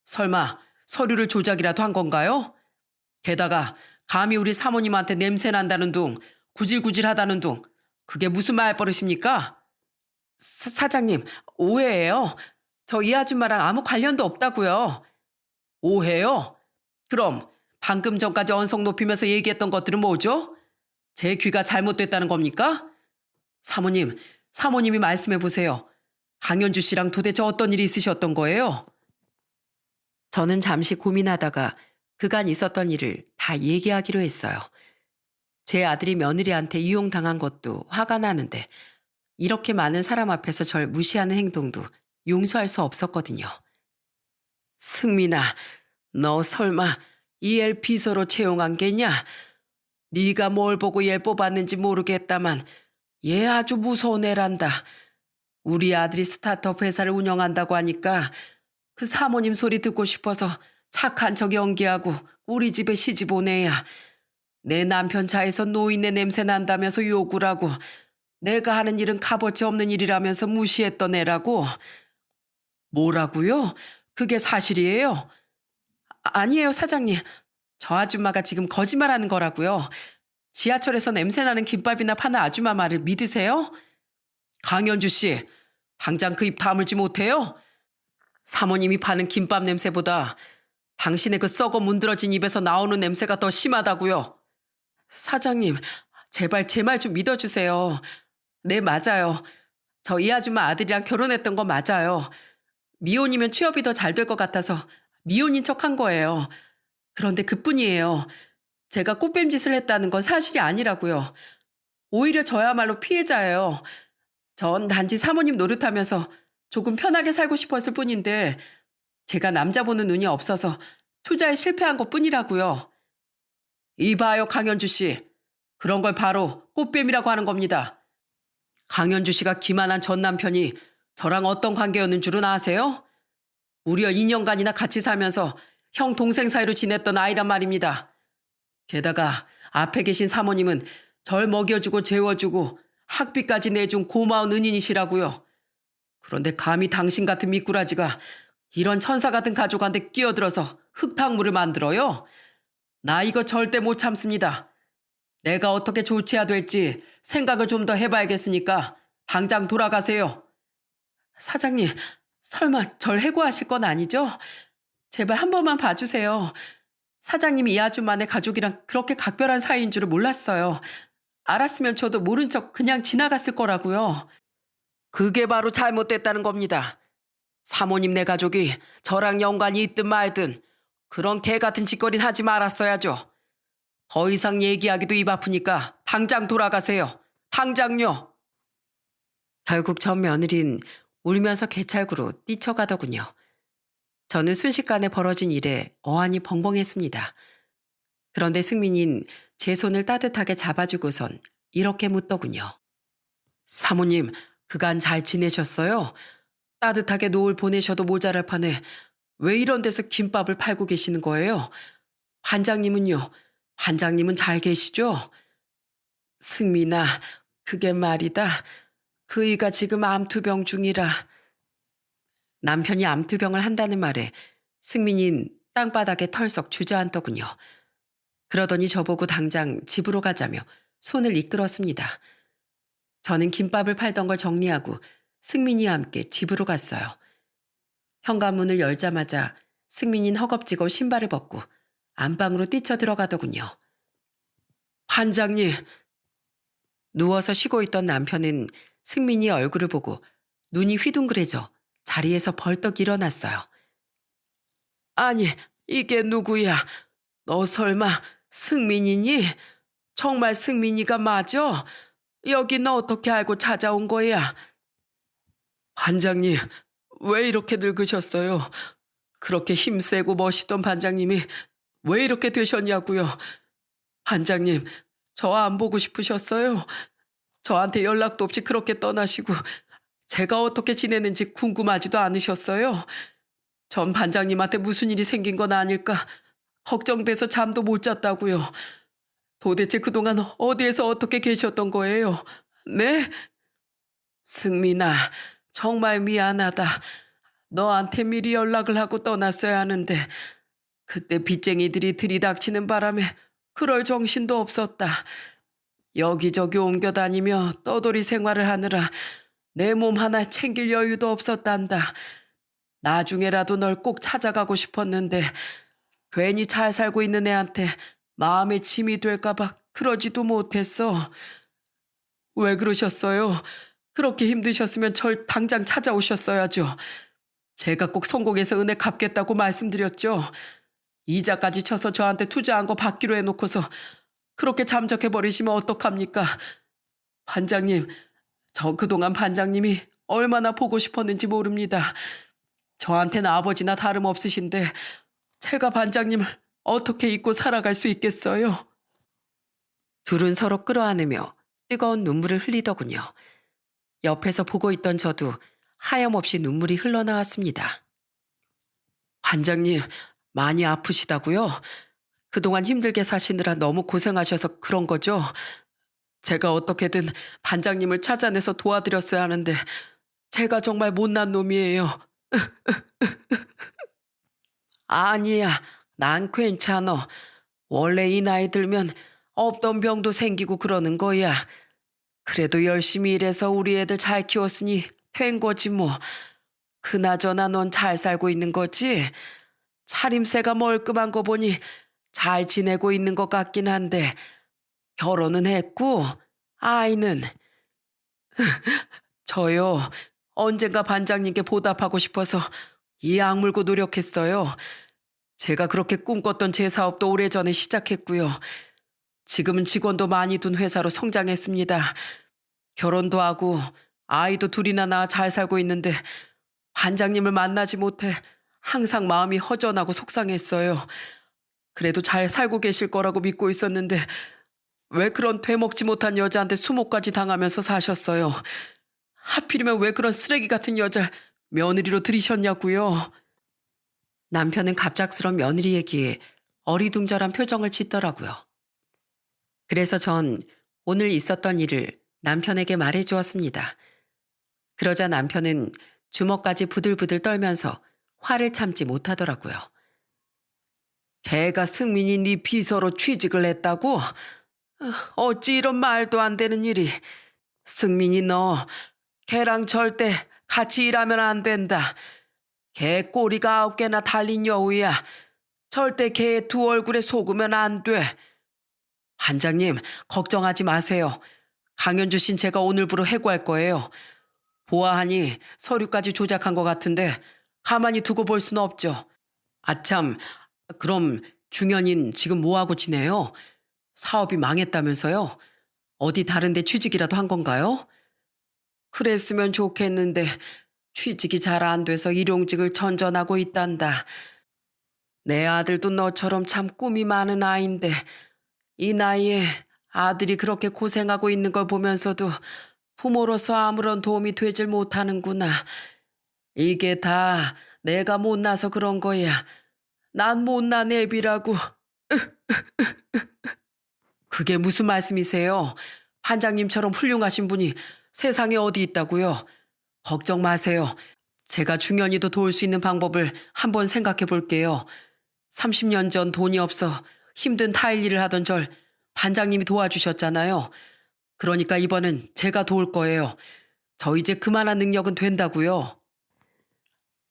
Speaker 1: 설마 서류를 조작이라도 한 건가요? 게다가 감히 우리 사모님한테 냄새 난다는 둥, 구질구질하다는 둥, 그게 무슨 말버릇입니까? 사장님, 오해예요. 저 이 아줌마랑 아무 관련도 없다고요. 오해요? 그럼 방금 전까지 언성 높이면서 얘기했던 것들은 뭐죠? 제 귀가 잘못됐다는 겁니까? 사모님, 사모님이 말씀해 보세요. 강현주 씨랑 도대체 어떤 일이 있으셨던 거예요? 저는 잠시 고민하다가 그간 있었던 일을 다 얘기하기로 했어요. 제 아들이 며느리한테 이용당한 것도 화가 나는데 이렇게 많은 사람 앞에서 절 무시하는 행동도 용서할 수 없었거든요. 승민아, 너 설마 이 애 비서로 채용한 게냐? 네가 뭘 보고 얘 뽑았는지 모르겠다만 얘 아주 무서운 애란다. 우리 아들이 스타트업 회사를 운영한다고 하니까 그 사모님 소리 듣고 싶어서 착한 척 연기하고 우리 집에 시집 온 애야. 내 남편 차에서 노인네 냄새 난다면서 욕을 하고 내가 하는 일은 값어치 없는 일이라면서 무시했던 애라고. 뭐라고요? 그게 사실이에요? 아니에요, 사장님. 저 아줌마가 지금 거짓말하는 거라고요. 지하철에서 냄새나는 김밥이나 파는 아줌마 말을 믿으세요? 강현주 씨, 당장 그 입 다물지 못해요? 사모님이 파는 김밥 냄새보다 당신의 그 썩어 문드러진 입에서 나오는 냄새가 더 심하다고요. 사장님, 제발 제 말 좀 믿어주세요. 네, 맞아요. 저 이 아줌마 아들이랑 결혼했던 거 맞아요. 미혼이면 취업이 더 잘 될 것 같아서 미혼인 척한 거예요. 그런데 그뿐이에요. 제가 꽃뱀짓을 했다는 건 사실이 아니라고요. 오히려 저야말로 피해자예요. 전 단지 사모님 노릇하면서 조금 편하게 살고 싶었을 뿐인데 제가 남자 보는 눈이 없어서 투자에 실패한 것뿐이라고요. 이봐요, 강현주 씨. 그런 걸 바로 꽃뱀이라고 하는 겁니다. 강현주 씨가 기만한 전 남편이 저랑 어떤 관계였는 줄은 아세요? 무려 2년간이나 같이 살면서 형 동생 사이로 지냈던 아이란 말입니다. 게다가 앞에 계신 사모님은 절 먹여주고 재워주고 학비까지 내준 고마운 은인이시라고요. 그런데 감히 당신 같은 미꾸라지가 이런 천사 같은 가족한테 끼어들어서 흙탕물을 만들어요? 나 이거 절대 못 참습니다. 내가 어떻게 조치해야 될지 생각을 좀 더 해봐야겠으니까 당장 돌아가세요. 사장님, 설마 절 해고하실 건 아니죠? 제발 한 번만 봐주세요. 사장님이 이 아줌마네 가족이랑 그렇게 각별한 사이인 줄을 몰랐어요. 알았으면 저도 모른 척 그냥 지나갔을 거라고요. 그게 바로 잘못됐다는 겁니다. 사모님네 가족이 저랑 연관이 있든 말든 그런 개 같은 짓거리는 하지 말았어야죠. 더 이상 얘기하기도 입 아프니까 당장 돌아가세요. 당장요. 결국 전 며느린 울면서 개찰구로 뛰쳐가더군요. 저는 순식간에 벌어진 일에 어안이 벙벙했습니다. 그런데 승민인 제 손을 따뜻하게 잡아주고선 이렇게 묻더군요. 사모님, 그간 잘 지내셨어요? 따뜻하게 노을 보내셔도 모자랄 판에 왜 이런 데서 김밥을 팔고 계시는 거예요? 반장님은요? 반장님은 잘 계시죠? 승민아, 그게 말이다. 그이가 지금 암투병 중이라. 남편이 암투병을 한다는 말에 승민인 땅바닥에 털썩 주저앉더군요. 그러더니 저보고 당장 집으로 가자며 손을 이끌었습니다. 저는 김밥을 팔던 걸 정리하고 승민이와 함께 집으로 갔어요. 현관문을 열자마자 승민이는 허겁지겁 신발을 벗고 안방으로 뛰쳐 들어가더군요. 반장님! 누워서 쉬고 있던 남편은 승민이의 얼굴을 보고 눈이 휘둥그레져 자리에서 벌떡 일어났어요. 아니, 이게 누구야? 너 설마 승민이니? 정말 승민이가 맞아? 여기 너 어떻게 알고 찾아온 거야? 반장님, 왜 이렇게 늙으셨어요? 그렇게 힘세고 멋있던 반장님이 왜 이렇게 되셨냐고요? 반장님, 저 안 보고 싶으셨어요? 저한테 연락도 없이 그렇게 떠나시고 제가 어떻게 지내는지 궁금하지도 않으셨어요? 전 반장님한테 무슨 일이 생긴 건 아닐까 걱정돼서 잠도 못 잤다고요. 도대체 그동안 어디에서 어떻게 계셨던 거예요? 네? 승민아, 정말 미안하다. 너한테 미리 연락을 하고 떠났어야 하는데 그때 빚쟁이들이 들이닥치는 바람에 그럴 정신도 없었다. 여기저기 옮겨다니며 떠돌이 생활을 하느라 내 몸 하나 챙길 여유도 없었단다. 나중에라도 널 꼭 찾아가고 싶었는데 괜히 잘 살고 있는 애한테 마음의 짐이 될까봐 그러지도 못했어. 왜 그러셨어요? 그렇게 힘드셨으면 절 당장 찾아오셨어야죠. 제가 꼭 성공해서 은혜 갚겠다고 말씀드렸죠. 이자까지 쳐서 저한테 투자한 거 받기로 해놓고서 그렇게 잠적해버리시면 어떡합니까? 반장님, 저 그동안 반장님이 얼마나 보고 싶었는지 모릅니다. 저한테는 아버지나 다름없으신데 제가 반장님을 어떻게 잊고 살아갈 수 있겠어요? 둘은 서로 끌어안으며 뜨거운 눈물을 흘리더군요. 옆에서 보고 있던 저도 하염없이 눈물이 흘러나왔습니다. 반장님, 많이 아프시다고요? 그동안 힘들게 사시느라 너무 고생하셔서 그런 거죠? 제가 어떻게든 반장님을 찾아내서 도와드렸어야 하는데 제가 정말 못난 놈이에요. 아니야, 난 괜찮아. 원래 이 나이 들면 없던 병도 생기고 그러는 거야. 그래도 열심히 일해서 우리 애들 잘 키웠으니 된 거지 뭐. 그나저나 넌 잘 살고 있는 거지? 차림새가 멀끔한 거 보니 잘 지내고 있는 것 같긴 한데 결혼은 했고 아이는 저요. 언젠가 반장님께 보답하고 싶어서 이 악물고 노력했어요. 제가 그렇게 꿈꿨던 제 사업도 오래전에 시작했고요. 지금은 직원도 많이 둔 회사로 성장했습니다. 결혼도 하고 아이도 둘이나 낳아 잘 살고 있는데 반장님을 만나지 못해 항상 마음이 허전하고 속상했어요. 그래도 잘 살고 계실 거라고 믿고 있었는데 왜 그런 되먹지 못한 여자한테 수모까지 당하면서 사셨어요? 하필이면 왜 그런 쓰레기 같은 여자를 며느리로 들이셨냐고요? 남편은 갑작스런 며느리 얘기에 어리둥절한 표정을 짓더라고요. 그래서 전 오늘 있었던 일을 남편에게 말해주었습니다. 그러자 남편은 주먹까지 부들부들 떨면서 화를 참지 못하더라고요. 걔가 승민이 네 비서로 취직을 했다고? 어찌 이런 말도 안 되는 일이. 승민이 너 걔랑 절대 같이 일하면 안 된다. 걔 꼬리가 9개나 달린 여우야. 절대 걔 두 얼굴에 속으면 안 돼. 반장님, 걱정하지 마세요. 강연주 신 제가 오늘부로 해고할 거예요. 보아하니 서류까지 조작한 것 같은데 가만히 두고 볼 수는 없죠. 아참, 그럼 중현인 지금 뭐하고 지내요? 사업이 망했다면서요? 어디 다른 데 취직이라도 한 건가요? 그랬으면 좋겠는데 취직이 잘 안 돼서 일용직을 전전하고 있단다. 내 아들도 너처럼 참 꿈이 많은 아이인데 이 나이에 아들이 그렇게 고생하고 있는 걸 보면서도 부모로서 아무런 도움이 되질 못하는구나. 이게 다 내가 못나서 그런 거야. 난 못난 애비라고. 그게 무슨 말씀이세요? 반장님처럼 훌륭하신 분이 세상에 어디 있다고요? 걱정 마세요. 제가 중현이도 도울 수 있는 방법을 한번 생각해 볼게요. 30년 전 돈이 없어 힘든 타일 일을 하던 절 반장님이 도와주셨잖아요. 그러니까 이번엔 제가 도울 거예요. 저 이제 그만한 능력은 된다고요.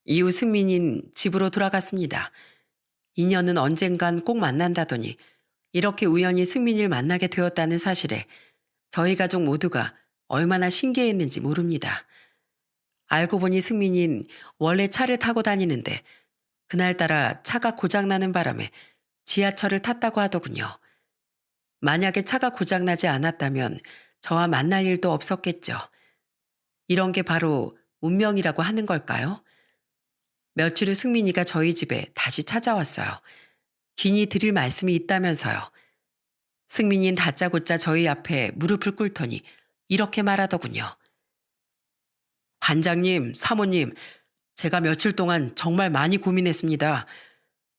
Speaker 1: 이후 승민인 집으로 돌아갔습니다. 인연은 언젠간 꼭 만난다더니 이렇게 우연히 승민이를 만나게 되었다는 사실에 저희 가족 모두가 얼마나 신기했는지 모릅니다. 알고 보니 승민이는 원래 차를 타고 다니는데 그날따라 차가 고장나는 바람에 지하철을 탔다고 하더군요. 만약에 차가 고장나지 않았다면 저와 만날 일도 없었겠죠. 이런 게 바로 운명이라고 하는 걸까요? 며칠 후 승민이가 저희 집에 다시 찾아왔어요. 긴히 드릴 말씀이 있다면서요. 승민이는 다짜고짜 저희 앞에 무릎을 꿇더니 이렇게 말하더군요. 반장님, 사모님, 제가 며칠 동안 정말 많이 고민했습니다.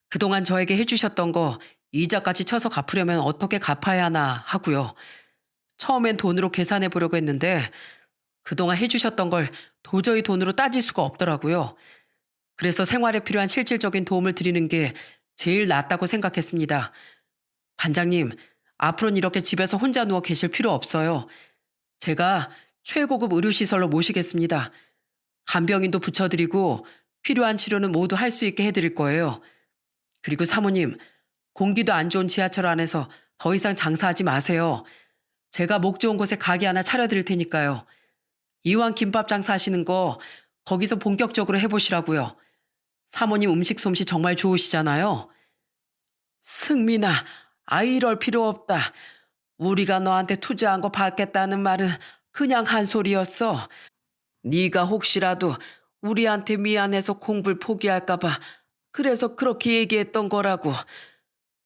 Speaker 1: 그동안 저에게 해주셨던 거 이자까지 쳐서 갚으려면 어떻게 갚아야 하나 하고요. 처음엔 돈으로 계산해 보려고 했는데 그동안 해주셨던 걸 도저히 돈으로 따질 수가 없더라고요. 그래서 생활에 필요한 실질적인 도움을 드리는 게 제일 낫다고 생각했습니다. 반장님, 앞으로는 이렇게 집에서 혼자 누워 계실 필요 없어요. 제가 최고급 의료시설로 모시겠습니다. 간병인도 붙여드리고 필요한 치료는 모두 할 수 있게 해드릴 거예요. 그리고 사모님, 공기도 안 좋은 지하철 안에서 더 이상 장사하지 마세요. 제가 목 좋은 곳에 가게 하나 차려드릴 테니까요. 이왕 김밥 장사하시는 거 거기서 본격적으로 해보시라고요. 사모님 음식 솜씨 정말 좋으시잖아요. 승민아, 이럴 필요 없다. 우리가 너한테 투자한 거 받겠다는 말은 그냥 한 소리였어. 네가 혹시라도 우리한테 미안해서 공부를 포기할까 봐 그래서 그렇게 얘기했던 거라고.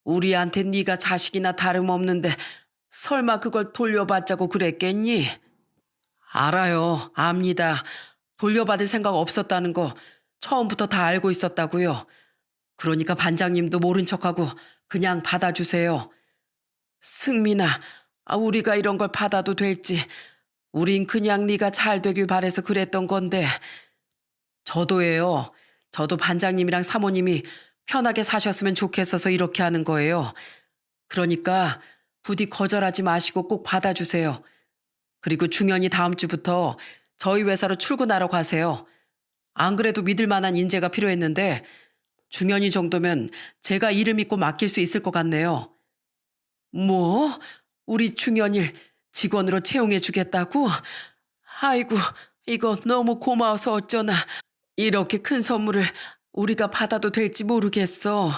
Speaker 1: 우리한테 네가 자식이나 다름없는데 설마 그걸 돌려받자고 그랬겠니? 알아요. 압니다. 돌려받을 생각 없었다는 거 처음부터 다 알고 있었다고요. 그러니까 반장님도 모른 척하고 그냥 받아주세요. 승민아, 우리가 이런 걸 받아도 될지. 우린 그냥 네가 잘 되길 바래서 그랬던 건데. 저도예요. 저도 반장님이랑 사모님이 편하게 사셨으면 좋겠어서 이렇게 하는 거예요. 그러니까 부디 거절하지 마시고 꼭 받아주세요. 그리고 중연이 다음 주부터 저희 회사로 출근하러 가세요. 안 그래도 믿을 만한 인재가 필요했는데 중연이 정도면 제가 일을 믿고 맡길 수 있을 것 같네요. 뭐? 우리 중연일 직원으로 채용해 주겠다고? 아이고, 이거 너무 고마워서 어쩌나. 이렇게 큰 선물을 우리가 받아도 될지 모르겠어.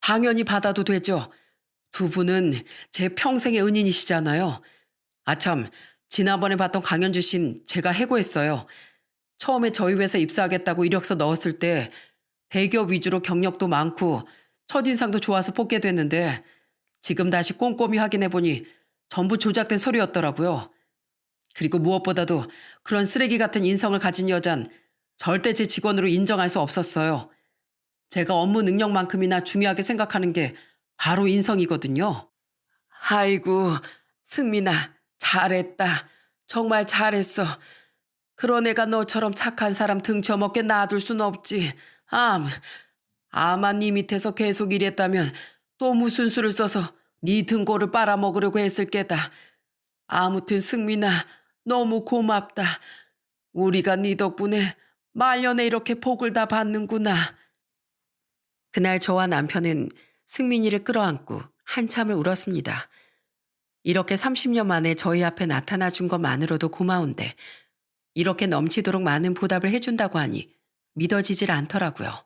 Speaker 1: 당연히 받아도 되죠. 두 분은 제 평생의 은인이시잖아요. 아참, 지난번에 봤던 강연주 신 제가 해고했어요. 처음에 저희 회사 입사하겠다고 이력서 넣었을 때 대기업 위주로 경력도 많고 첫인상도 좋아서 뽑게 됐는데 지금 다시 꼼꼼히 확인해보니 전부 조작된 서류였더라고요. 그리고 무엇보다도 그런 쓰레기 같은 인성을 가진 여잔 절대 제 직원으로 인정할 수 없었어요. 제가 업무 능력만큼이나 중요하게 생각하는 게 바로 인성이거든요. 아이고, 승민아, 잘했다. 정말 잘했어. 그런 애가 너처럼 착한 사람 등쳐먹게 놔둘 순 없지. 아마 네 밑에서 계속 일했다면 또 무슨 수를 써서 네 등골을 빨아먹으려고 했을 게다. 아무튼 승민아, 너무 고맙다. 우리가 네 덕분에 말년에 이렇게 복을 다 받는구나. 그날 저와 남편은 승민이를 끌어안고 한참을 울었습니다. 이렇게 30년 만에 저희 앞에 나타나 준 것만으로도 고마운데 이렇게 넘치도록 많은 보답을 해준다고 하니 믿어지질 않더라고요.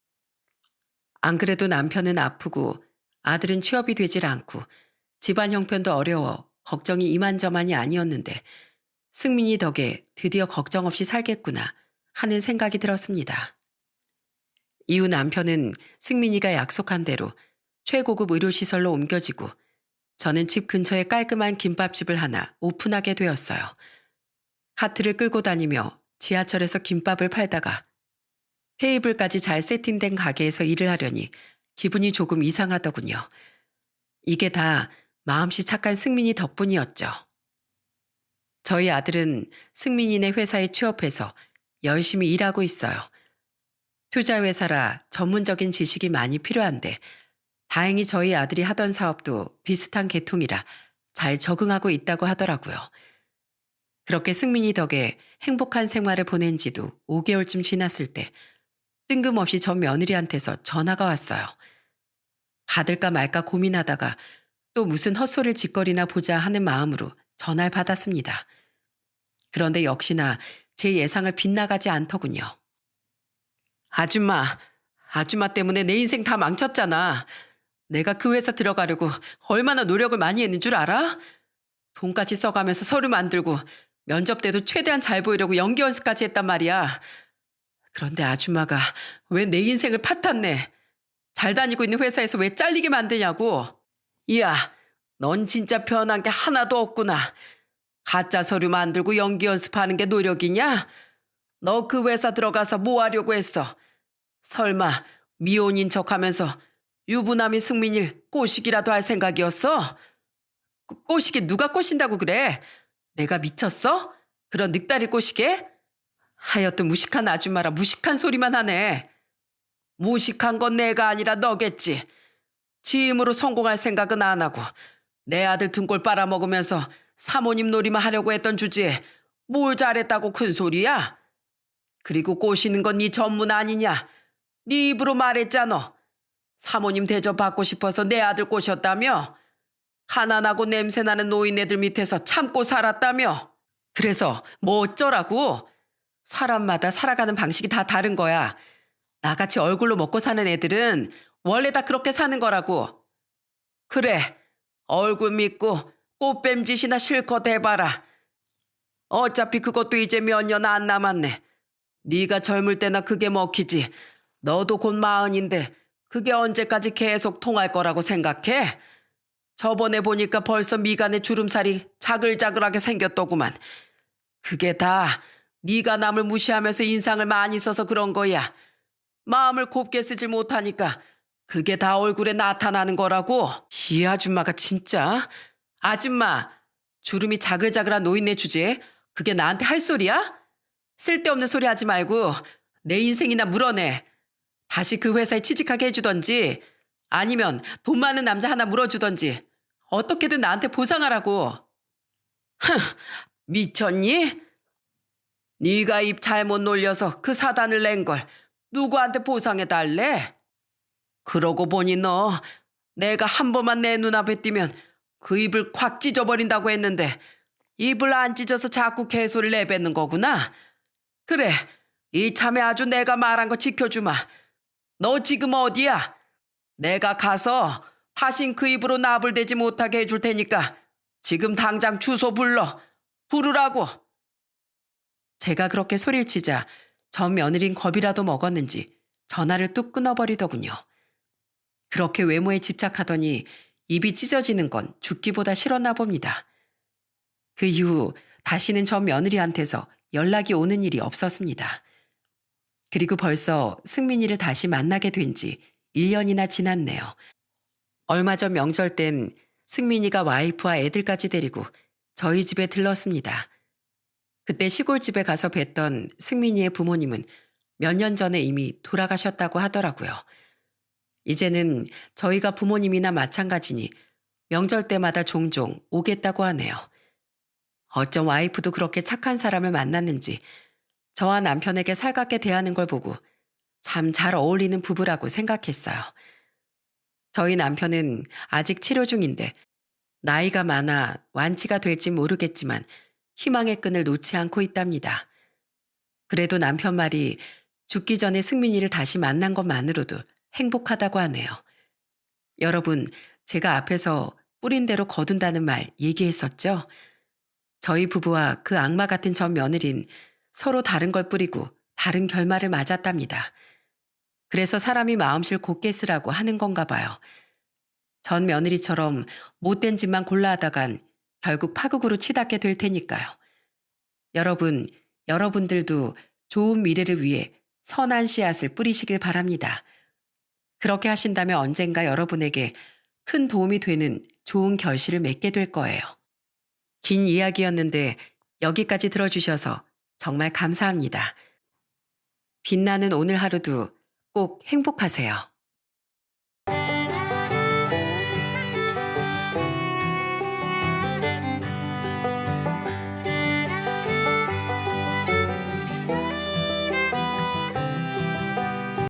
Speaker 1: 안 그래도 남편은 아프고 아들은 취업이 되질 않고 집안 형편도 어려워 걱정이 이만저만이 아니었는데 승민이 덕에 드디어 걱정 없이 살겠구나 하는 생각이 들었습니다. 이후 남편은 승민이가 약속한 대로 최고급 의료시설로 옮겨지고 저는 집 근처에 깔끔한 김밥집을 하나 오픈하게 되었어요. 카트를 끌고 다니며 지하철에서 김밥을 팔다가 테이블까지 잘 세팅된 가게에서 일을 하려니 기분이 조금 이상하더군요. 이게 다 마음씨 착한 승민이 덕분이었죠. 저희 아들은 승민이네 회사에 취업해서 열심히 일하고 있어요. 투자회사라 전문적인 지식이 많이 필요한데 다행히 저희 아들이 하던 사업도 비슷한 계통이라 잘 적응하고 있다고 하더라고요. 그렇게 승민이 덕에 행복한 생활을 보낸 지도 5개월쯤 지났을 때 뜬금없이 전 며느리한테서 전화가 왔어요. 받을까 말까 고민하다가 또 무슨 헛소리를 짓거리나 보자 하는 마음으로 전화를 받았습니다. 그런데 역시나 제 예상을 빗나가지 않더군요. 아줌마 때문에 내 인생 다 망쳤잖아. 내가 그 회사 들어가려고 얼마나 노력을 많이 했는 줄 알아? 돈까지 써가면서 서류 만들고 면접 때도 최대한 잘 보이려고 연기 연습까지 했단 말이야. 그런데 아줌마가 왜 내 인생을 파탄내? 잘 다니고 있는 회사에서 왜 잘리게 만드냐고. 이야, 넌 진짜 변한 게 하나도 없구나. 가짜 서류 만들고 연기 연습하는 게 노력이냐? 너 그 회사 들어가서 뭐 하려고 했어? 설마 미혼인 척하면서 유부남인 승민이를 꼬시기라도 할 생각이었어? 꼬시게 누가 꼬신다고 그래? 내가 미쳤어? 그런 늑다리 꼬시게? 하여튼 무식한 아줌마라 무식한 소리만 하네. 무식한 건 내가 아니라 너겠지. 지 힘으로 성공할 생각은 안 하고 내 아들 등골 빨아먹으면서 사모님 놀이만 하려고 했던 주제에 뭘 잘했다고 큰 소리야? 그리고 꼬시는 건 네 전문 아니냐? 네 입으로 말했잖아. 사모님 대접 받고 싶어서 내 아들 꼬셨다며? 가난하고 냄새나는 노인네들 밑에서 참고 살았다며? 그래서 뭐 어쩌라고? 사람마다 살아가는 방식이 다 다른 거야. 나같이 얼굴로 먹고 사는 애들은 원래 다 그렇게 사는 거라고. 그래, 얼굴 믿고 꽃뱀짓이나 실컷 해봐라. 어차피 그것도 이제 몇 년 안 남았네. 네가 젊을 때나 그게 먹히지. 너도 곧 40인데 그게 언제까지 계속 통할 거라고 생각해? 저번에 보니까 벌써 미간에 주름살이 자글자글하게 생겼더구만. 그게 다 네가 남을 무시하면서 인상을 많이 써서 그런 거야. 마음을 곱게 쓰질 못하니까 그게 다 얼굴에 나타나는 거라고. 이 아줌마가 진짜. 아줌마, 주름이 자글자글한 노인네 주제에 그게 나한테 할 소리야? 쓸데없는 소리 하지 말고 내 인생이나 물어내. 다시 그 회사에 취직하게 해주던지 아니면 돈 많은 남자 하나 물어주던지 어떻게든 나한테 보상하라고. 흥, 미쳤니? 네가 입 잘못 놀려서 그 사단을 낸 걸 누구한테 보상해달래? 그러고 보니 너 내가 한 번만 내 눈앞에 띄면 그 입을 콱 찢어버린다고 했는데 입을 안 찢어서 자꾸 개소리를 내뱉는 거구나. 그래, 이참에 아주 내가 말한 거 지켜주마. 너 지금 어디야? 내가 가서 다신 그 입으로 나불대지 못하게 해줄 테니까 지금 당장 주소 불러. 부르라고. 제가 그렇게 소리를 치자 전 며느린 겁이라도 먹었는지 전화를 뚝 끊어버리더군요. 그렇게 외모에 집착하더니 입이 찢어지는 건 죽기보다 싫었나 봅니다. 그 이후 다시는 전 며느리한테서 연락이 오는 일이 없었습니다. 그리고 벌써 승민이를 다시 만나게 된 지 1년이나 지났네요. 얼마 전 명절 땐 승민이가 와이프와 애들까지 데리고 저희 집에 들렀습니다. 그때 시골집에 가서 뵀던 승민이의 부모님은 몇 년 전에 이미 돌아가셨다고 하더라고요. 이제는 저희가 부모님이나 마찬가지니 명절 때마다 종종 오겠다고 하네요. 어쩜 와이프도 그렇게 착한 사람을 만났는지 저와 남편에게 살갑게 대하는 걸 보고 참 잘 어울리는 부부라고 생각했어요. 저희 남편은 아직 치료 중인데 나이가 많아 완치가 될지 모르겠지만 희망의 끈을 놓지 않고 있답니다. 그래도 남편 말이 죽기 전에 승민이를 다시 만난 것만으로도 행복하다고 하네요. 여러분, 제가 앞에서 뿌린 대로 거둔다는 말 얘기했었죠? 저희 부부와 그 악마 같은 전 며느린 서로 다른 걸 뿌리고 다른 결말을 맞았답니다. 그래서 사람이 마음실 곱게 쓰라고 하는 건가 봐요. 전 며느리처럼 못된 짓만 골라 하다간 결국 파국으로 치닫게 될 테니까요. 여러분, 여러분들도 좋은 미래를 위해 선한 씨앗을 뿌리시길 바랍니다. 그렇게 하신다면 언젠가 여러분에게 큰 도움이 되는 좋은 결실을 맺게 될 거예요. 긴 이야기였는데 여기까지 들어주셔서 정말 감사합니다. 빛나는 오늘 하루도 꼭 행복하세요.